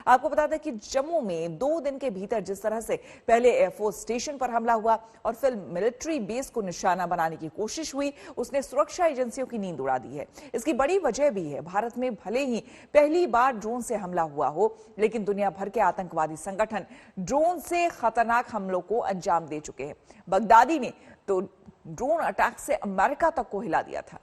आपको बता दें कि जम्मू में 2 दिन के भीतर जिस तरह से पहले एयरफोर्स स्टेशन पर हमला हुआ और फिर मिलिट्री बेस को निशाना बनाने की कोशिश हुई, उसने सुरक्षा एजेंसियों की नींद उड़ा दी है। इसकी बड़ी वजह भी है, भारत में भले ही पहली बार ड्रोन से हमला हुआ हो, लेकिन दुनिया भर के आतंकवादी संगठन ड्रोन से खतरनाक हमलों को अंजाम दे चुके हैं। बगदादी ने तो ड्रोन अटैक से अमेरिका तक को हिला दिया था।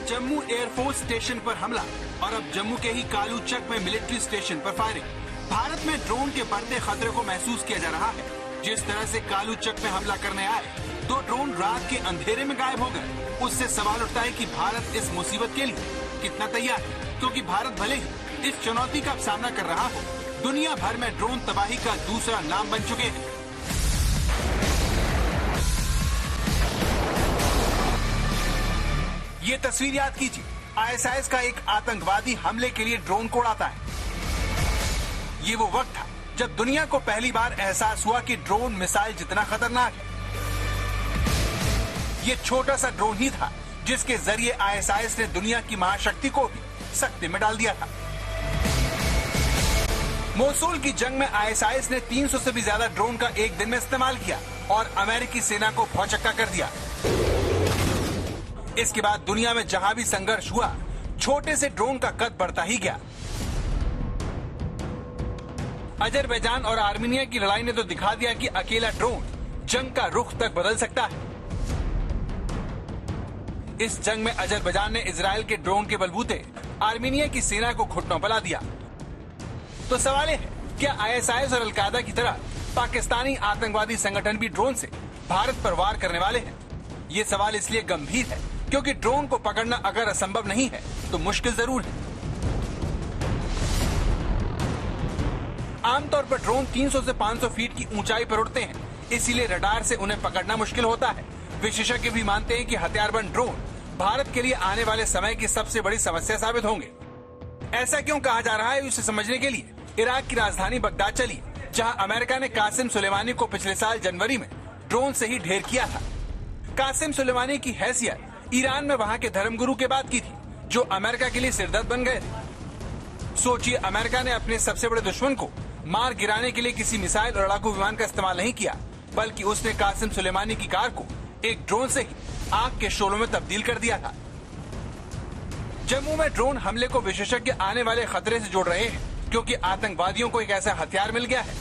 जम्मू एयरफोर्स स्टेशन पर हमला और अब जम्मू के ही कालू चक में मिलिट्री स्टेशन पर फायरिंग। भारत में ड्रोन के बढ़ते खतरे को महसूस किया जा रहा है। जिस तरह से कालू चक में हमला करने आए 2 ड्रोन रात के अंधेरे में गायब हो गए, उससे सवाल उठता है कि भारत इस मुसीबत के लिए कितना तैयार है, क्योंकि भारत भले ही इस चुनौती का सामना कर रहा हो, दुनिया भर में ड्रोन तबाही का दूसरा नाम बन चुके हैं। ये तस्वीर याद कीजिए, आईएसआईएस का एक आतंकवादी हमले के लिए ड्रोन को उड़ाता है। ये वो वक्त था जब दुनिया को पहली बार एहसास हुआ कि ड्रोन मिसाइल जितना खतरनाक है। ये छोटा सा ड्रोन ही था जिसके जरिए आईएसआईएस ने दुनिया की महाशक्ति को भी सख्ती में डाल दिया था। मोसुल की जंग में आईएसआईएस ने 300 से भी ज्यादा ड्रोन का एक दिन में इस्तेमाल किया और अमेरिकी सेना को भौचक्का कर दिया। इसके बाद दुनिया में जहां भी संघर्ष हुआ, छोटे से ड्रोन का कद बढ़ता ही गया। अजरबैजान और आर्मीनिया की लड़ाई ने तो दिखा दिया कि अकेला ड्रोन जंग का रुख तक बदल सकता है। इस जंग में अजरबैजान ने इजराइल के ड्रोन के बलबूते आर्मीनिया की सेना को घुटनों पर ला दिया। तो सवाल है, क्या आईएसआईएस और अलकायदा की तरह पाकिस्तानी आतंकवादी संगठन भी ड्रोन से भारत पर वार करने वाले हैं? ये सवाल इसलिए गंभीर है क्योंकि ड्रोन को पकड़ना अगर असंभव नहीं है तो मुश्किल जरूर है। आमतौर पर ड्रोन 300 से 500 फीट की ऊंचाई पर उड़ते हैं, इसीलिए रडार से उन्हें पकड़ना मुश्किल होता है। विशेषज्ञ भी मानते हैं कि हथियारबंद ड्रोन भारत के लिए आने वाले समय की सबसे बड़ी समस्या साबित होंगे। ऐसा क्यों कहा जा रहा है, इसे समझने के लिए इराक की राजधानी बगदाद चलिए, जहां अमेरिका ने कासिम सुलेमानी को पिछले साल जनवरी में ड्रोन से ही ढेर किया था। कासिम सुलेमानी की हैसियत ईरान में वहां के धर्मगुरु के बाद की थी, जो अमेरिका के लिए सिरदर्द बन गए थे। सोचिए, अमेरिका ने अपने सबसे बड़े दुश्मन को मार गिराने के लिए किसी मिसाइल और लड़ाकू विमान का इस्तेमाल नहीं किया, बल्कि उसने कासिम सुलेमानी की कार को एक ड्रोन से ही आग के शोलों में तब्दील कर दिया था। जम्मू में ड्रोन हमले को विशेषज्ञ आने वाले खतरे से जोड़ रहे हैं, क्योंकि आतंकवादियों को एक ऐसा हथियार मिल गया है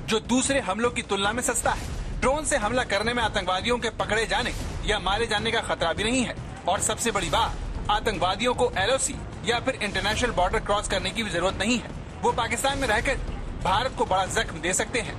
जो दूसरे हमलों की तुलना में सस्ता है। ड्रोन से हमला करने में आतंकवादियों के पकड़े जाने या मारे जाने का खतरा भी नहीं है, और सबसे बड़ी बात, आतंकवादियों को एलओसी या फिर इंटरनेशनल बॉर्डर क्रॉस करने की भी जरूरत नहीं है। वो पाकिस्तान में रहकर भारत को बड़ा जख्म दे सकते हैं।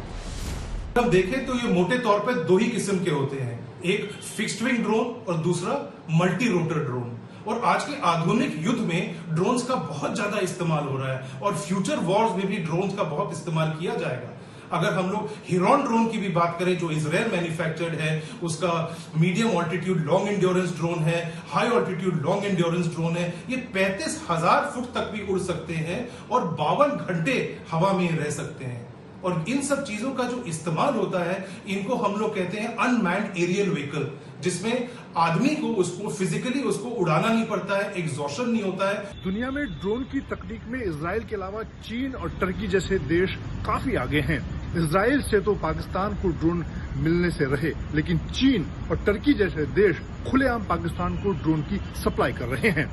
हम देखें तो ये मोटे तौर पर 2 ही किस्म के होते हैं, एक फिक्स्ड विंग ड्रोन और दूसरा मल्टी रोटर ड्रोन। और आज के आधुनिक युद्ध में ड्रोन्स का बहुत ज्यादा इस्तेमाल हो रहा है और फ्यूचर वॉर्स में भी ड्रोन्स का बहुत इस्तेमाल किया जाएगा। अगर हम लोग हिरॉन ड्रोन की भी बात करें, जो इजराइल मैन्युफैक्चर्ड है, उसका medium altitude long endurance drone है, high altitude long endurance drone है, ये 35,000 फुट तक भी उड़ सकते हैं और 52 घंटे हवा में रह सकते हैं। और इन सब चीजों का जो इस्तेमाल होता है, इनको हम लोग कहते हैं अनमैन्ड एरियल व्हीकल, जिसमें आदमी को उसको फिजिकली उसको उड़ाना नहीं पड़ता है, एग्जॉशन नहीं होता है। दुनिया में ड्रोन की तकनीक में इजराइल के अलावा चीन और टर्की जैसे देश काफी आगे हैं। इजराइल से तो पाकिस्तान को ड्रोन मिलने से रहे, लेकिन चीन और टर्की जैसे देश खुलेआम पाकिस्तान को ड्रोन की सप्लाई कर रहे हैं।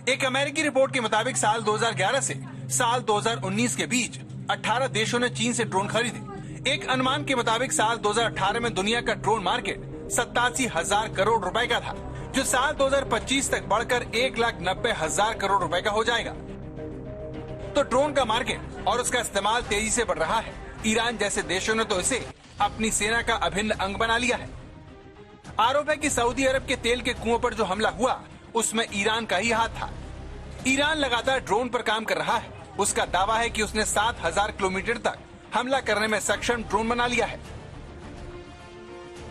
एक अमेरिकी रिपोर्ट के मुताबिक साल 2011 से साल 2019 के बीच 18 देशों ने चीन से ड्रोन खरीदे। एक अनुमान के मुताबिक साल 2018 में दुनिया का ड्रोन मार्केट 87,000 करोड़ रुपए का था, जो साल 2025 तक बढ़कर 1,90,000 करोड़ रुपए का हो जाएगा। तो ड्रोन का मार्केट और उसका इस्तेमाल तेजी से बढ़ रहा है। ईरान जैसे देशों ने तो इसे अपनी सेना का अभिन्न अंग बना लिया है। आरोप है कि सऊदी अरब के तेल के कुओं पर जो हमला हुआ, उसमें ईरान का ही हाथ था। ईरान लगातार ड्रोन पर काम कर रहा है। उसका दावा है कि उसने 7,000 किलोमीटर तक हमला करने में सक्षम ड्रोन बना लिया है।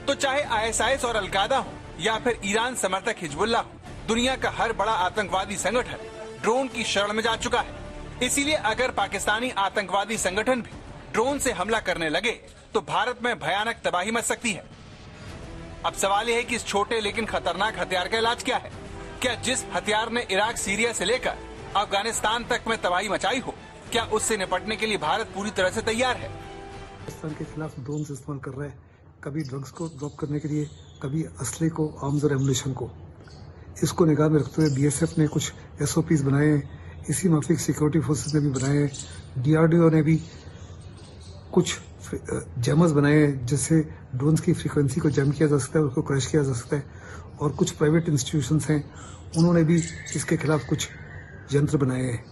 तो चाहे ISIS और अल-कायदा हो या फिर ईरान समर्थक हिजबुल्लाह हो, दुनिया का हर बड़ा आतंकवादी संगठन ड्रोन की शरण में जा चुका है। इसीलिए अगर पाकिस्तानी आतंकवादी संगठन भी ड्रोन से हमला करने लगे तो भारत में भयानक तबाही मच सकती है। अब सवाल यह है कि इस छोटे लेकिन खतरनाक हथियार का इलाज क्या है? क्या जिस हथियार ने इराक, सीरिया से लेकर अफगानिस्तान तक में तबाही मचाई हो, क्या उससे निपटने के लिए भारत पूरी तरह से तैयार है? पाकिस्तान के खिलाफ ड्रोन से इस्तेमाल कर रहा है, कभी ड्रग्स को ड्रॉप करने के लिए, कभी असले को, आर्म्स और एमुनेशन को। इसको निगाह में रखते हुए BSF ने कुछ SOPs बनाए हैं, इसी माफिक सिक्योरिटी फोर्सेस ने भी बनाए हैं, DRDO ने भी कुछ जैमर्स बनाए हैं जिससे ड्रोन्स की फ्रीक्वेंसी को जैम किया जा सकता है, उसको क्रैश किया जा सकता है। और कुछ प्राइवेट इंस्टीट्यूशंस हैं, उन्होंने भी इसके खिलाफ कुछ यंत्र बनाए हैं।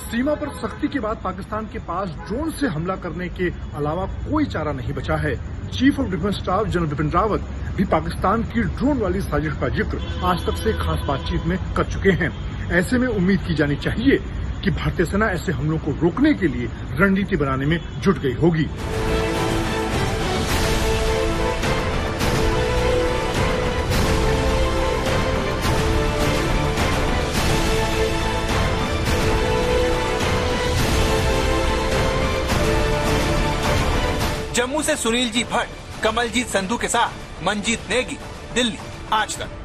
सीमा पर सख्ती के बाद पाकिस्तान के पास ड्रोन से हमला करने के अलावा कोई चारा नहीं बचा है। Chief of defence staff general Bipin Rawat भी पाकिस्तान की ड्रोन वाली साजिश का जिक्र आज तक से खास बातचीत में कर चुके हैं। ऐसे में उम्मीद की जानी चाहिए कि भारतीय सेना ऐसे हमलों को रोकने के लिए रणनीति बनाने में जुट गई होगी। जम्मू से सुनील जी भट्ट, कमलजीत संधू के साथ मंजीत नेगी, दिल्ली, आज तक।